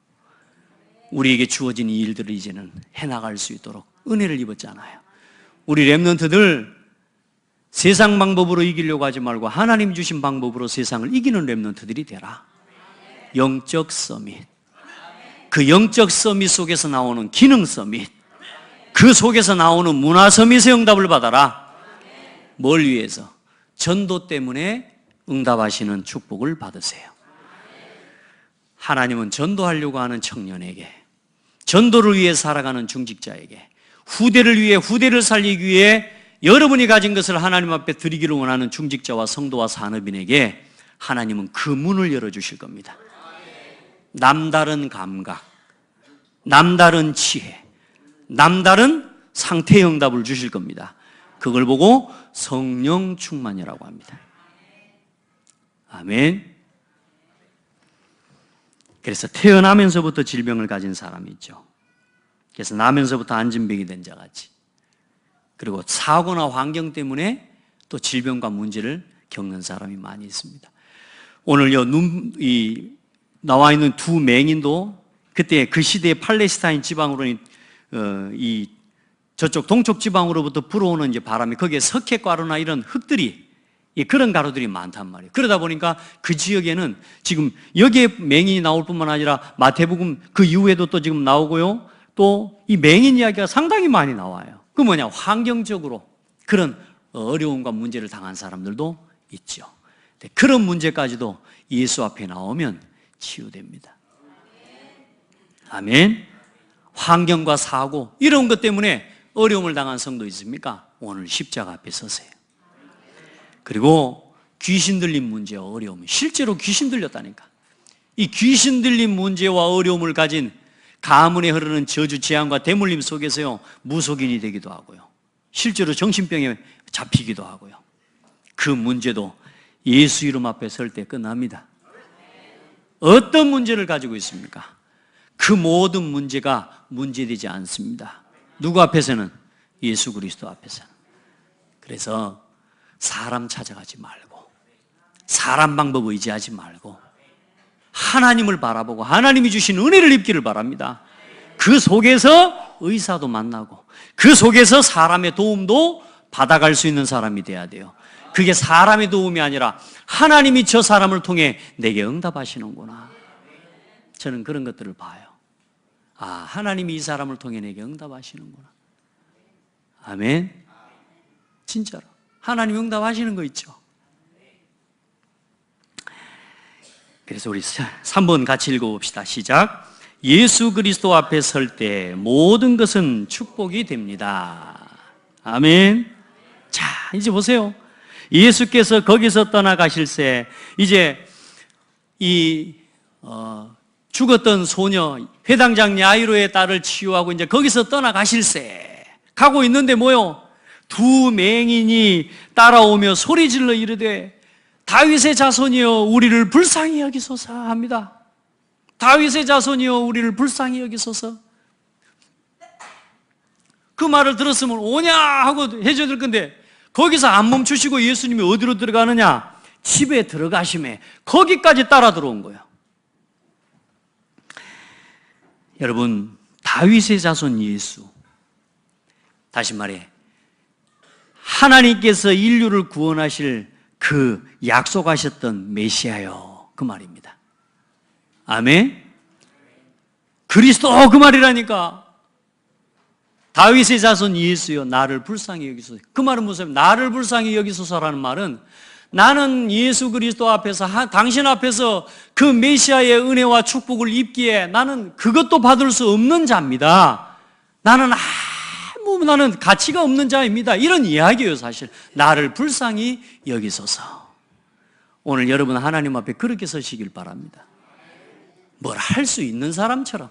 우리에게 주어진 이 일들을 이제는 해나갈 수 있도록 은혜를 입었잖아요. 우리 랩런트들 세상 방법으로 이기려고 하지 말고 하나님 주신 방법으로 세상을 이기는 랩런트들이 되라. 영적 서밋, 그 영적 서밋 속에서 나오는 기능 서밋, 그 속에서 나오는 문화 서밋의 응답을 받아라. 뭘 위해서? 전도 때문에 응답하시는 축복을 받으세요. 하나님은 전도하려고 하는 청년에게, 전도를 위해 살아가는 중직자에게, 후대를 위해 후대를 살리기 위해 여러분이 가진 것을 하나님 앞에 드리기를 원하는 중직자와 성도와 산업인에게 하나님은 그 문을 열어주실 겁니다. 남다른 감각, 남다른 지혜, 남다른 상태의 응답을 주실 겁니다. 그걸 보고 성령 충만이라고 합니다. 아멘. 그래서 태어나면서부터 질병을 가진 사람이 있죠. 그래서 나면서부터 안진병이 된 자같이, 그리고 사고나 환경 때문에 또 질병과 문제를 겪는 사람이 많이 있습니다. 오늘요, 나와 있는 두 맹인도 그때 그 시대의 팔레스타인 지방으로 저쪽 동쪽 지방으로부터 불어오는 이제 바람이, 거기에 석회가루나 이런 흙들이, 그런 가루들이 많단 말이에요. 그러다 보니까 그 지역에는 지금 여기에 맹인이 나올 뿐만 아니라 마태복음 그 이후에도 또 지금 나오고요, 또 이 맹인 이야기가 상당히 많이 나와요. 그 뭐냐, 환경적으로 그런 어려움과 문제를 당한 사람들도 있죠. 그런 문제까지도 예수 앞에 나오면 치유됩니다. 아멘. 환경과 사고 이런 것 때문에 어려움을 당한 성도 있습니까? 오늘 십자가 앞에 서세요. 그리고 귀신 들린 문제와 어려움, 실제로 귀신 들렸다니까. 이 귀신 들린 문제와 어려움을 가진 가문에 흐르는 저주, 재앙과 대물림 속에서요, 무속인이 되기도 하고요, 실제로 정신병에 잡히기도 하고요. 그 문제도 예수 이름 앞에 설 때 끝납니다. 어떤 문제를 가지고 있습니까? 그 모든 문제가 문제되지 않습니다. 누구 앞에서는? 예수 그리스도 앞에서는. 그래서 사람 찾아가지 말고, 사람 방법 의지하지 말고 하나님을 바라보고 하나님이 주신 은혜를 입기를 바랍니다. 그 속에서 의사도 만나고 그 속에서 사람의 도움도 받아갈 수 있는 사람이 돼야 돼요. 그게 사람의 도움이 아니라 하나님이 저 사람을 통해 내게 응답하시는구나. 저는 그런 것들을 봐요. 아, 하나님이 이 사람을 통해 내게 응답하시는구나. 아멘. 진짜로 하나님 응답하시는 거 있죠. 그래서 우리 3번 같이 읽어봅시다. 시작. 예수 그리스도 앞에 설 때 모든 것은 축복이 됩니다. 아멘. 자, 이제 보세요. 예수께서 거기서 떠나가실새 이제 죽었던 소녀 회당장 야이로의 딸을 치유하고 이제 거기서 떠나가실새 가고 있는데 뭐요? 두 맹인이 따라오며 소리질러 이르되 다윗의 자손이여 우리를 불쌍히 여기소서 합니다. 다윗의 자손이여 우리를 불쌍히 여기소서. 그 말을 들었으면 오냐 하고 해줘야 될 건데 거기서 안 멈추시고 예수님이 어디로 들어가느냐? 집에 들어가심에 거기까지 따라 들어온 거예요. 여러분, 다윗의 자손 예수, 다시 말해 하나님께서 인류를 구원하실 그 약속하셨던 메시아요, 그 말입니다. 아멘. 그리스도, 그 말이라니까. 다윗의 자손 예수여 나를 불쌍히 여기소서. 그 말은 무슨 말이에요? 나를 불쌍히 여기소서라는 말은 나는 예수 그리스도 앞에서, 당신 앞에서 그 메시아의 은혜와 축복을 입기에 나는 그것도 받을 수 없는 자입니다. 나는 가치가 없는 자입니다. 이런 이야기예요, 사실. 나를 불쌍히 여기소서. 오늘 여러분 하나님 앞에 그렇게 서시길 바랍니다. 뭘 할 수 있는 사람처럼,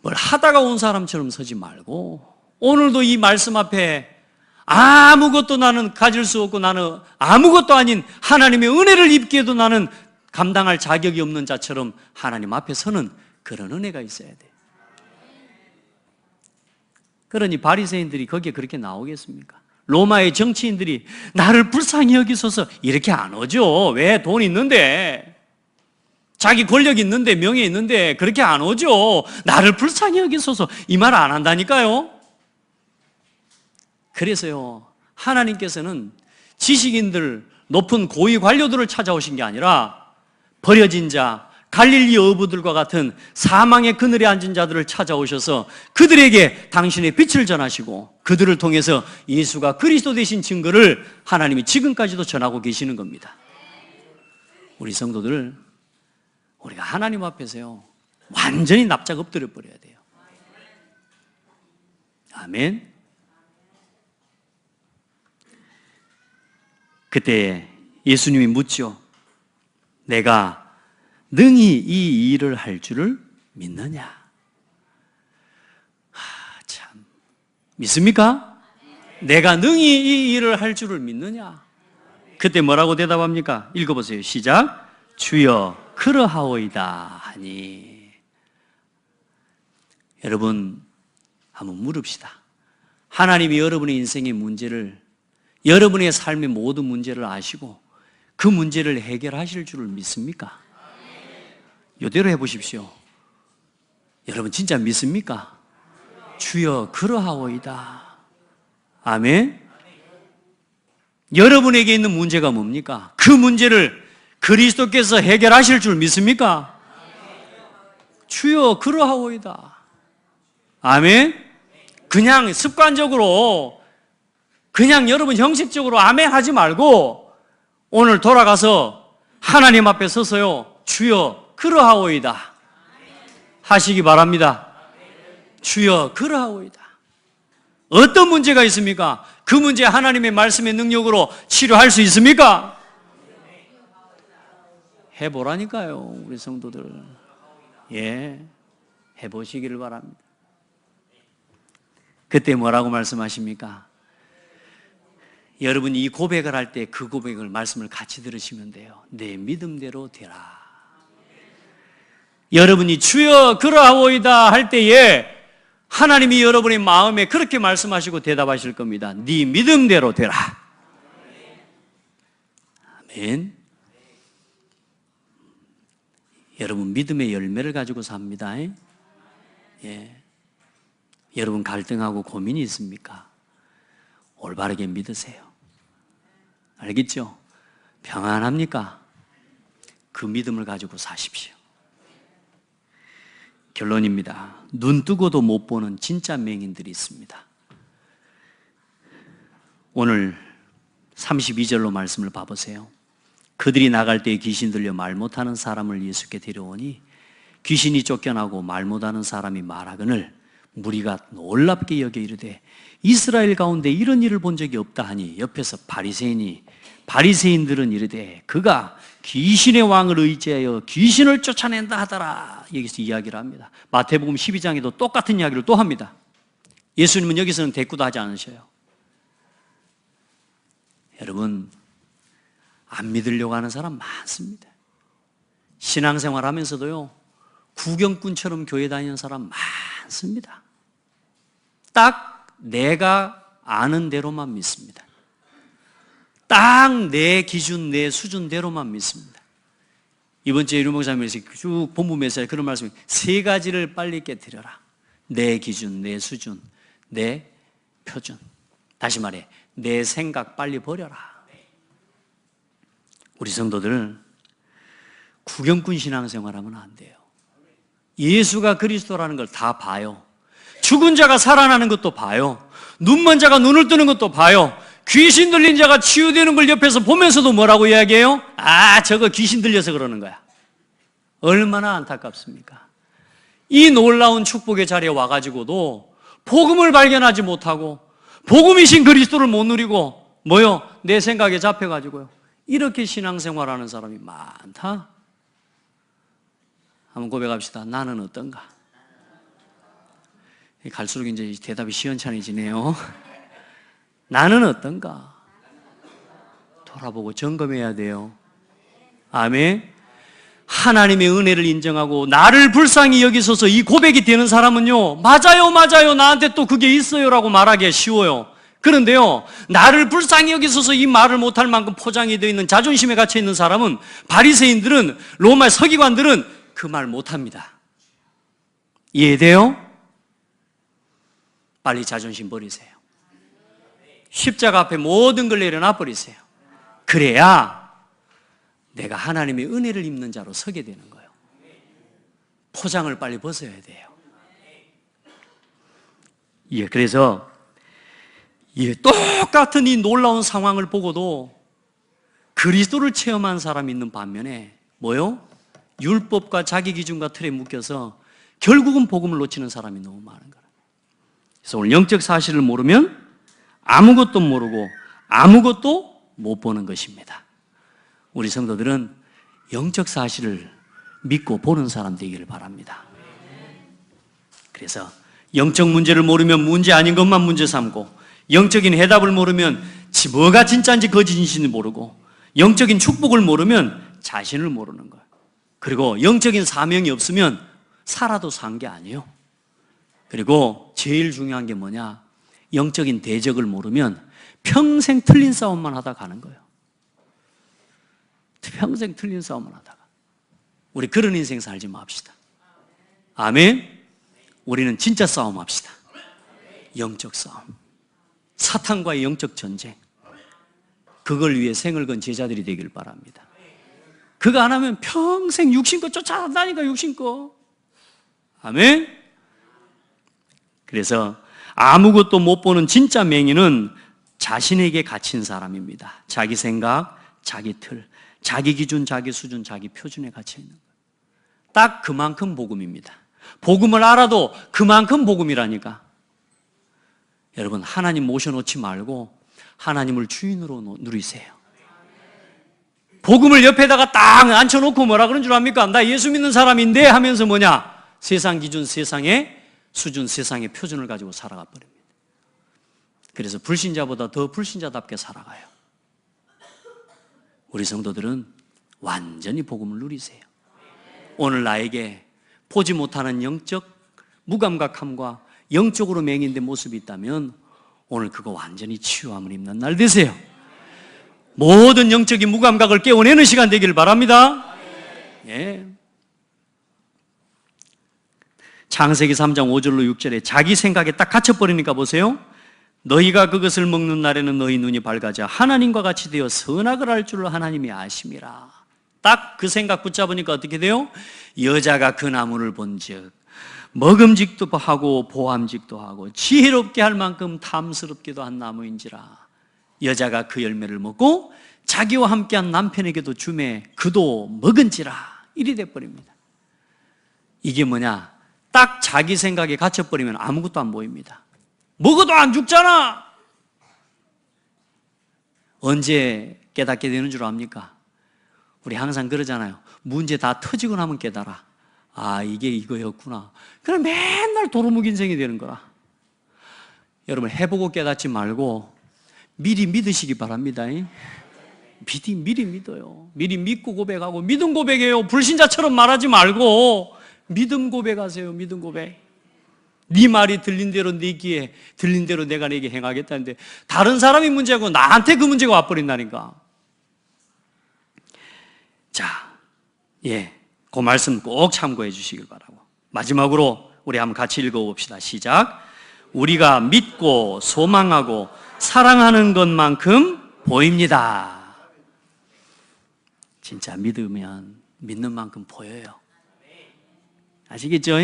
뭘 하다가 온 사람처럼 서지 말고, 오늘도 이 말씀 앞에 아무것도 나는 가질 수 없고 나는 아무것도 아닌 하나님의 은혜를 입기에도 나는 감당할 자격이 없는 자처럼 하나님 앞에 서는 그런 은혜가 있어야 돼요. 그러니 바리새인들이 거기에 그렇게 나오겠습니까? 로마의 정치인들이 나를 불쌍히 여기소서 이렇게 안 오죠. 왜? 돈 있는데, 자기 권력 있는데, 명예 있는데 그렇게 안 오죠. 나를 불쌍히 여기소서 이 말 안 한다니까요. 그래서요, 하나님께서는 지식인들, 높은 고위 관료들을 찾아오신 게 아니라 버려진 자, 갈릴리 어부들과 같은 사망의 그늘에 앉은 자들을 찾아오셔서 그들에게 당신의 빛을 전하시고 그들을 통해서 예수가 그리스도 되신 증거를 하나님이 지금까지도 전하고 계시는 겁니다. 우리 성도들, 우리가 하나님 앞에서요 완전히 납작 엎드려 버려야 돼요. 아멘. 그때 예수님이 묻죠. 내가 능히 이 일을 할 줄을 믿느냐? 참, 믿습니까? 내가 능히 이 일을 할 줄을 믿느냐? 그때 뭐라고 대답합니까? 읽어보세요. 시작. 주여 그러하오이다 하니. 여러분, 한번 물읍시다. 하나님이 여러분의 인생의 문제를, 여러분의 삶의 모든 문제를 아시고 그 문제를 해결하실 줄을 믿습니까? 이대로 해보십시오. 여러분 진짜 믿습니까? 주여 그러하오이다. 아멘. 여러분에게 있는 문제가 뭡니까? 그 문제를 그리스도께서 해결하실 줄 믿습니까? 주여 그러하오이다. 아멘. 그냥 습관적으로, 그냥 여러분 형식적으로 아멘 하지 말고 오늘 돌아가서 하나님 앞에 서서요, 주여 그러하오이다 하시기 바랍니다. 주여 그러하오이다. 어떤 문제가 있습니까? 그 문제 하나님의 말씀의 능력으로 치료할 수 있습니까? 해보라니까요, 우리 성도들. 예, 해보시기를 바랍니다. 그때 뭐라고 말씀하십니까? 여러분이 이 고백을 할 때 그 고백을, 말씀을 같이 들으시면 돼요. 내 믿음대로 되라. 여러분이 주여 그러하오이다 할 때에 하나님이 여러분의 마음에 그렇게 말씀하시고 대답하실 겁니다. 네 믿음대로 되라. 아멘. 여러분 믿음의 열매를 가지고 삽니다. 예. 여러분 갈등하고 고민이 있습니까? 올바르게 믿으세요. 알겠죠? 평안합니까? 그 믿음을 가지고 사십시오. 결론입니다. 눈 뜨고도 못 보는 진짜 맹인들이 있습니다. 오늘 32절로 말씀을 봐보세요. 그들이 나갈 때 귀신 들려 말 못하는 사람을 예수께 데려오니 귀신이 쫓겨나고 말 못하는 사람이 말하거늘 무리가 놀랍게 여겨 이르되 이스라엘 가운데 이런 일을 본 적이 없다 하니 옆에서 바리새인들은 이르되 그가 귀신의 왕을 의지하여 귀신을 쫓아낸다 하더라. 여기서 이야기를 합니다. 마태복음 12장에도 똑같은 이야기를 또 합니다. 예수님은 여기서는 대꾸도 하지 않으셔요. 여러분, 안 믿으려고 하는 사람 많습니다. 신앙생활 하면서도요, 구경꾼처럼 교회 다니는 사람 많습니다. 딱 내가 아는 대로만 믿습니다. 딱 내 기준, 내 수준대로만 믿습니다. 이번 주에 유리 목사님에서 쭉 본부 메시지에 그런 말씀이 세 가지를 빨리 깨뜨려라. 내 기준, 내 수준, 내 표준. 다시 말해, 내 생각 빨리 버려라. 우리 성도들 구경꾼 신앙생활하면 안 돼요. 예수가 그리스도라는 걸 다 봐요. 죽은 자가 살아나는 것도 봐요. 눈먼 자가 눈을 뜨는 것도 봐요. 귀신 들린 자가 치유되는 걸 옆에서 보면서도 뭐라고 이야기해요? 아, 저거 귀신 들려서 그러는 거야. 얼마나 안타깝습니까? 이 놀라운 축복의 자리에 와가지고도 복음을 발견하지 못하고 복음이신 그리스도를 못 누리고 뭐요? 내 생각에 잡혀가지고요. 이렇게 신앙생활하는 사람이 많다. 한번 고백합시다. 나는 어떤가? 갈수록 이제 대답이 시원찮아지네요. 나는 어떤가? 돌아보고 점검해야 돼요. 아멘. 하나님의 은혜를 인정하고 나를 불쌍히 여기소서 이 고백이 되는 사람은요, 맞아요, 맞아요, 나한테 또 그게 있어요라고 말하기가 쉬워요. 그런데요, 나를 불쌍히 여기소서 이 말을 못할 만큼 포장이 되어 있는 자존심에 갇혀 있는 사람은, 바리새인들은, 로마의 서기관들은 그 말 못합니다. 이해돼요? 빨리 자존심 버리세요. 십자가 앞에 모든 걸 내려놔 버리세요. 그래야 내가 하나님의 은혜를 입는 자로 서게 되는 거예요. 포장을 빨리 벗어야 돼요. 예, 그래서 똑같은 이 놀라운 상황을 보고도 그리스도를 체험한 사람이 있는 반면에 뭐요? 율법과 자기 기준과 틀에 묶여서 결국은 복음을 놓치는 사람이 너무 많은 거예요. 그래서 오늘 영적 사실을 모르면 아무것도 모르고 아무것도 못 보는 것입니다. 우리 성도들은 영적 사실을 믿고 보는 사람 되기를 바랍니다. 그래서 영적 문제를 모르면 문제 아닌 것만 문제 삼고, 영적인 해답을 모르면 뭐가 진짜인지 거짓인지 모르고, 영적인 축복을 모르면 자신을 모르는 거예요. 그리고 영적인 사명이 없으면 살아도 산 게 아니에요. 그리고 제일 중요한 게 뭐냐? 영적인 대적을 모르면 평생 틀린 싸움만 하다 가는 거예요. 평생 틀린 싸움만 하다가. 우리 그런 인생 살지 맙시다. 아멘. 우리는 진짜 싸움 합시다. 영적 싸움. 사탄과의 영적 전쟁. 그걸 위해 생을 건 제자들이 되길 바랍니다. 그거 안 하면 평생 육신껏 쫓아다니까, 육신껏. 아멘. 그래서 아무것도 못 보는 진짜 맹인은 자신에게 갇힌 사람입니다. 자기 생각, 자기 틀, 자기 기준, 자기 수준, 자기 표준에 갇혀 있는 거예요. 딱 그만큼 복음입니다. 복음을 알아도 그만큼 복음이라니까. 여러분, 하나님 모셔놓지 말고 하나님을 주인으로 누리세요. 복음을 옆에다가 딱 앉혀놓고 뭐라 그런 줄 압니까? 나 예수 믿는 사람인데 하면서 뭐냐? 세상 기준, 세상의 수준, 세상의 표준을 가지고 살아가 버립니다. 그래서 불신자보다 더 불신자답게 살아가요. 우리 성도들은 완전히 복음을 누리세요. 오늘 나에게 보지 못하는 영적 무감각함과 영적으로 맹인된 모습이 있다면 오늘 그거 완전히 치유함을 입는 날 되세요. 모든 영적인 무감각을 깨워내는 시간 되기를 바랍니다. 예. 창세기 3장 5절로 6절에 자기 생각에 딱 갇혀버리니까 보세요. 너희가 그것을 먹는 날에는 너희 눈이 밝아져 하나님과 같이 되어 선악을 알 줄을 하나님이 아심이라. 딱 그 생각 붙잡으니까 어떻게 돼요? 여자가 그 나무를 본즉 먹음직도 하고 보암직도 하고 지혜롭게 할 만큼 탐스럽기도 한 나무인지라. 여자가 그 열매를 먹고 자기와 함께한 남편에게도 주매 그도 먹은지라. 이리 돼버립니다. 이게 뭐냐? 딱 자기 생각에 갇혀버리면 아무것도 안 보입니다. 먹어도 안 죽잖아. 언제 깨닫게 되는 줄 압니까? 우리 항상 그러잖아요. 문제 다 터지고 나면 깨달아. 아, 이게 이거였구나. 그럼 맨날 도루묵인생이 되는 거라. 여러분, 해보고 깨닫지 말고 미리 믿으시기 바랍니다. 미리 믿어요. 미리 믿고 고백하고 믿음 고백해요. 불신자처럼 말하지 말고 믿음 고백하세요. 믿음 고백. 네 말이 들린 대로 네 귀에 들린 대로 내가 네게 행하겠다는데 다른 사람이 문제고 나한테 그 문제가 와버린다니까. 자, 그 말씀 꼭 참고해 주시길 바라고. 마지막으로 우리 한번 같이 읽어봅시다. 시작. 우리가 믿고 소망하고 사랑하는 것만큼 보입니다. 진짜 믿으면 믿는 만큼 보여요. 아시겠죠?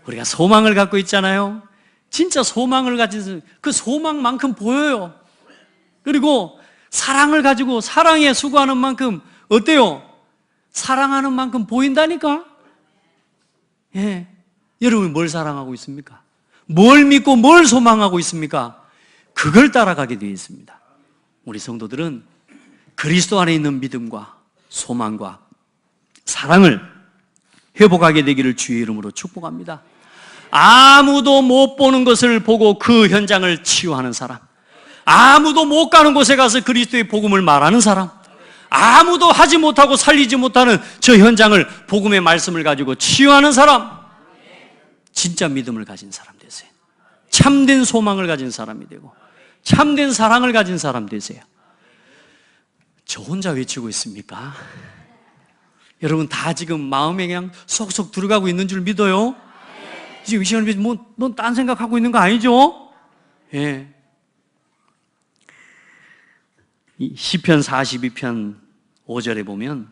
우리가 소망을 갖고 있잖아요. 진짜 소망을 가진 그 소망만큼 보여요. 그리고 사랑을 가지고 사랑에 수고하는 만큼 어때요? 사랑하는 만큼 보인다니까? 여러분이 뭘 사랑하고 있습니까? 뭘 믿고 뭘 소망하고 있습니까? 그걸 따라가게 되어 있습니다. 우리 성도들은 그리스도 안에 있는 믿음과 소망과 사랑을 회복하게 되기를 주의 이름으로 축복합니다. 아무도 못 보는 것을 보고 그 현장을 치유하는 사람, 아무도 못 가는 곳에 가서 그리스도의 복음을 말하는 사람, 아무도 하지 못하고 살리지 못하는 저 현장을 복음의 말씀을 가지고 치유하는 사람, 진짜 믿음을 가진 사람 되세요. 참된 소망을 가진 사람이 되고 참된 사랑을 가진 사람 되세요. 저 혼자 외치고 있습니까? 여러분 다 지금 마음에 그냥 쏙쏙 들어가고 있는 줄 믿어요? 지금 이 시간에 넌 딴 생각하고 있는 거 아니죠? 시편 42편 5절에 보면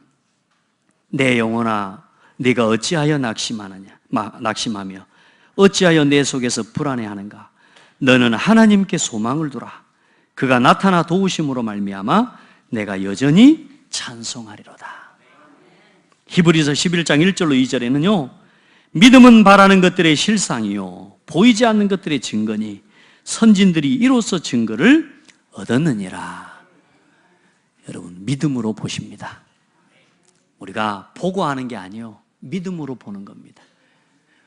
내 영혼아 네가 어찌하여 낙심하며 어찌하여 내 속에서 불안해하는가? 너는 하나님께 소망을 두라. 그가 나타나 도우심으로 말미암아 내가 여전히 찬송하리로다. 히브리서 11장 1절로 2절에는요 믿음은 바라는 것들의 실상이요 보이지 않는 것들의 증거니 선진들이 이로써 증거를 얻었느니라. 여러분 믿음으로 보십니다. 우리가 보고 하는 게 아니요 믿음으로 보는 겁니다.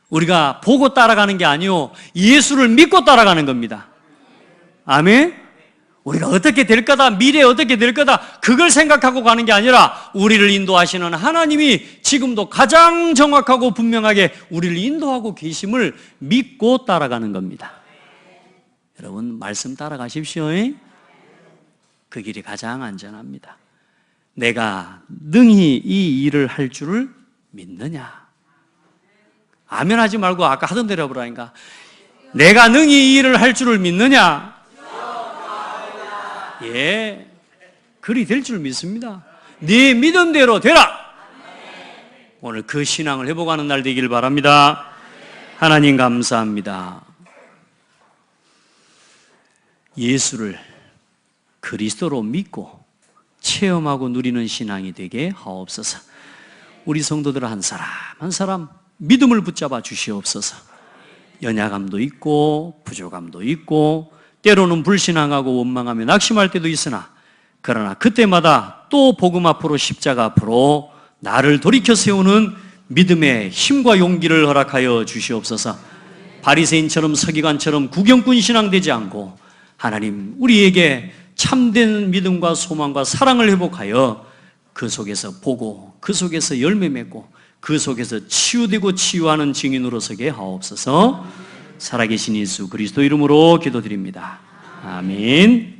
우리가 보고 따라가는 게 아니요 예수를 믿고 따라가는 겁니다. 아멘? 우리가 어떻게 될 거다, 미래에 어떻게 될 거다 그걸 생각하고 가는 게 아니라 우리를 인도하시는 하나님이 지금도 가장 정확하고 분명하게 우리를 인도하고 계심을 믿고 따라가는 겁니다. 여러분 말씀 따라가십시오. 그 길이 가장 안전합니다. 내가 능히 이 일을 할 줄을 믿느냐? 아멘 하지 말고 아까 하던 대로 해보라니까. 내가 능히 이 일을 할 줄을 믿느냐? 그리 될 줄 믿습니다. 네 믿음대로 되라. 오늘 그 신앙을 회복하는 날 되길 바랍니다. 하나님 감사합니다. 예수를 그리스도로 믿고 체험하고 누리는 신앙이 되게 하옵소서. 우리 성도들 한 사람 한 사람 믿음을 붙잡아 주시옵소서. 연약함도 있고 부족함도 있고 때로는 불신앙하고 원망하며 낙심할 때도 있으나 그러나 그때마다 또 복음 앞으로 십자가 앞으로 나를 돌이켜 세우는 믿음의 힘과 용기를 허락하여 주시옵소서. 바리새인처럼 서기관처럼 구경꾼 신앙 되지 않고 하나님 우리에게 참된 믿음과 소망과 사랑을 회복하여 그 속에서 보고 그 속에서 열매 맺고 그 속에서 치유되고 치유하는 증인으로 서게 하옵소서. 살아계신 예수 그리스도 이름으로 기도드립니다. 아멘.